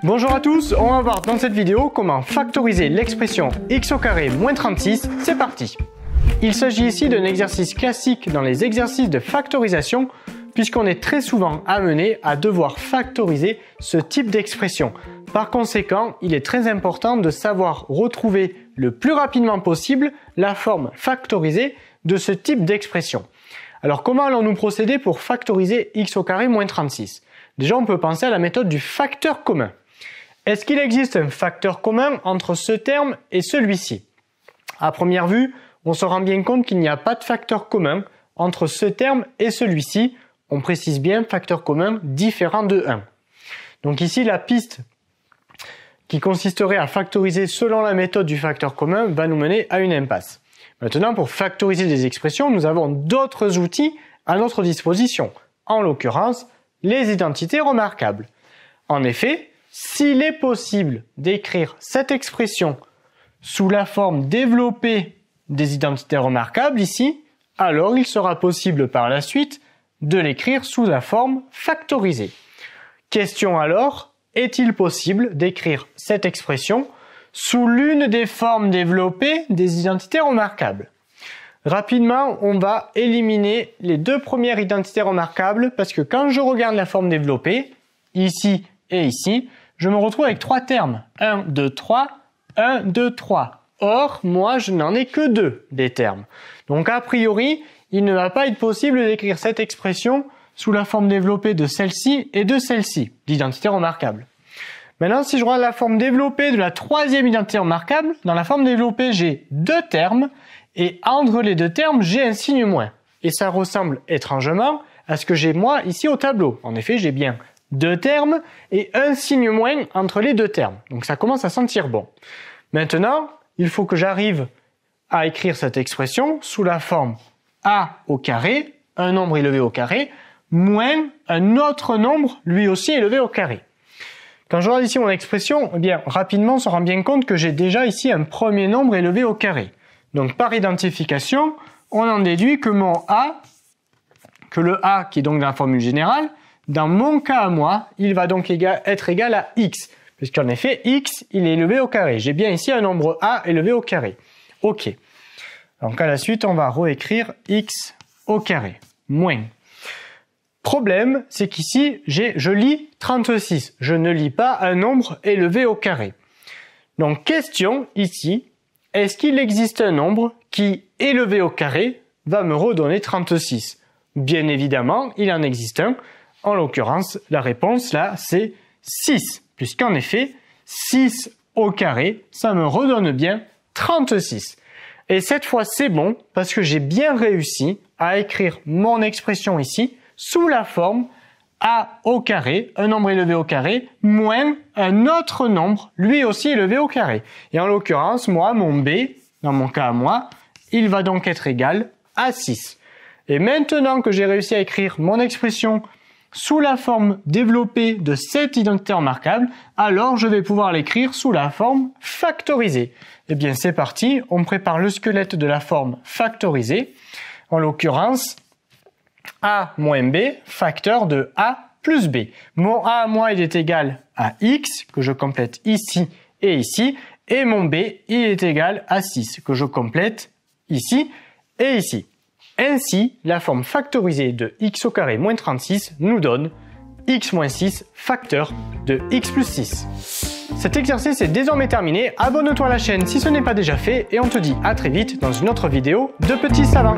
Bonjour à tous, on va voir dans cette vidéo comment factoriser l'expression x au carré moins 36, c'est parti. Il s'agit ici d'un exercice classique dans les exercices de factorisation puisqu'on est très souvent amené à devoir factoriser ce type d'expression. Par conséquent, il est très important de savoir retrouver le plus rapidement possible la forme factorisée de ce type d'expression. Alors comment allons-nous procéder pour factoriser x au carré moins 36? Déjà, on peut penser à la méthode du facteur commun. Est-ce qu'il existe un facteur commun entre ce terme et celui-ci? À première vue, on se rend bien compte qu'il n'y a pas de facteur commun entre ce terme et celui-ci. On précise bien facteur commun différent de 1. Donc ici, la piste qui consisterait à factoriser selon la méthode du facteur commun va nous mener à une impasse. Maintenant, pour factoriser des expressions, nous avons d'autres outils à notre disposition. En l'occurrence, les identités remarquables. En effet, s'il est possible d'écrire cette expression sous la forme développée des identités remarquables ici, alors il sera possible par la suite de l'écrire sous la forme factorisée. Question alors, est-il possible d'écrire cette expression sous l'une des formes développées des identités remarquables? Rapidement, on va éliminer les deux premières identités remarquables parce que quand je regarde la forme développée, ici et ici, je me retrouve avec trois termes. 1, 2, 3, 1, 2, 3. Or, moi, je n'en ai que deux des termes. Donc, a priori, il ne va pas être possible d'écrire cette expression sous la forme développée de celle-ci et de celle-ci, d'identité remarquable. Maintenant, si je regarde la forme développée de la troisième identité remarquable, dans la forme développée, j'ai deux termes, et entre les deux termes, j'ai un signe moins. Et ça ressemble étrangement à ce que j'ai moi ici au tableau. En effet, j'ai bien deux termes et un signe moins entre les deux termes. Donc ça commence à sentir bon. Maintenant, il faut que j'arrive à écrire cette expression sous la forme a au carré, un nombre élevé au carré, moins un autre nombre, lui aussi élevé au carré. Quand je regarde ici mon expression, eh bien, rapidement, on se rend bien compte que j'ai déjà ici un premier nombre élevé au carré. Donc, par identification, on en déduit que mon a, que le a qui est donc dans la formule générale, dans mon cas à moi, il va donc être égal à x, puisqu'en effet, x, il est élevé au carré. J'ai bien ici un nombre a élevé au carré. OK. Donc, à la suite, on va réécrire x au carré, moins. Problème, c'est qu'ici, je lis 36. Je ne lis pas un nombre élevé au carré. Donc, question, ici, est-ce qu'il existe un nombre qui, élevé au carré, va me redonner 36? Bien évidemment, il en existe un. En l'occurrence, la réponse là, c'est 6. Puisqu'en effet, 6 au carré, ça me redonne bien 36. Et cette fois, c'est bon, parce que j'ai bien réussi à écrire mon expression ici, sous la forme a au carré, un nombre élevé au carré, moins un autre nombre, lui aussi élevé au carré. Et en l'occurrence, moi, mon b, dans mon cas à moi, il va donc être égal à 6. Et maintenant que j'ai réussi à écrire mon expression sous la forme développée de cette identité remarquable, alors je vais pouvoir l'écrire sous la forme factorisée. Eh bien, c'est parti, on prépare le squelette de la forme factorisée. En l'occurrence, a moins b, facteur de a plus b. Mon a à moi, il est égal à x, que je complète ici et ici, et mon b, il est égal à 6, que je complète ici et ici. Ainsi, la forme factorisée de x au carré moins 36 nous donne x moins 6 facteur de x plus 6. Cet exercice est désormais terminé, abonne-toi à la chaîne si ce n'est pas déjà fait, et on te dit à très vite dans une autre vidéo de Petit Savant.